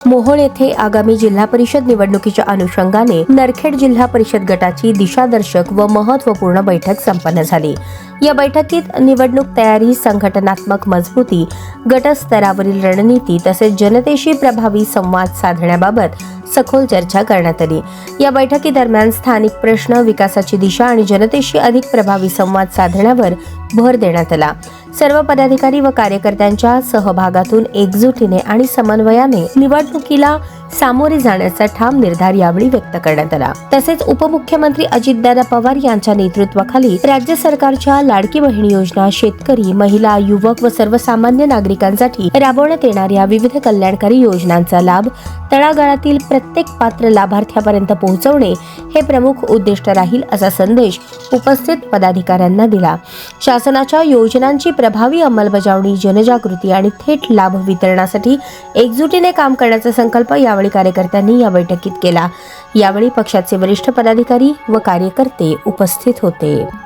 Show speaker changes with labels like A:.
A: मोहोळ येथे आगामी जिल्हा परिषद निवडणुकीच्या अनुषंगाने नरखेड जिल्हा परिषद गटाची दिशादर्शक व महत्त्वपूर्ण बैठक संपन्न झाली। या बैठकीत निवडणूक तयारी, संघटनात्मक मजबूती, गटस्तरावरील रणनीती तसेच जनतेशी प्रभावी संवाद साधण्याबाबत सखोल चर्चा करण्यात आली। या बैठकीदरम्यान स्थानिक प्रश्न, विकासाची दिशा आणि जनतेशी अधिक प्रभावी संवाद साधण्यावर भर देण्यात आला। सर्व पदाधिकारी व कार्यकर्त्यांच्या सहभागातून एकजुटीने आणि समन्वयाने निवडणुकीला सामोरे जाण्याचा ठाम निर्धार यावेळी व्यक्त करण्यात आला। तसेच उपमुख्यमंत्री अजितदादा पवार यांच्या नेतृत्वाखाली राज्य सरकारच्या लाडकी बहीण योजना, शेतकरी, महिला, युवक व सर्वसामान्य नागरिकांसाठी राबवण्यात येणाऱ्या विविध कल्याणकारी योजनांचा लाभ तळागाळातील प्रत्येक पात्र लाभार्थ्यापर्यंत पोहोचवणे हे प्रमुख उद्दिष्ट राहील, असा संदेश उपस्थित पदाधिकाऱ्यांना दिला। शासनाच्या योजनांची प्रभावी अंमलबजावणी, जनजागृती आणि थेट लाभ वितरणासाठी एकजुटीने काम करण्याचा संकल्प यावेळी कार्यकर्त्यांनी या बैठकीत केला। यावेळी पक्षाचे वरिष्ठ पदाधिकारी व कार्यकर्ते उपस्थित होते।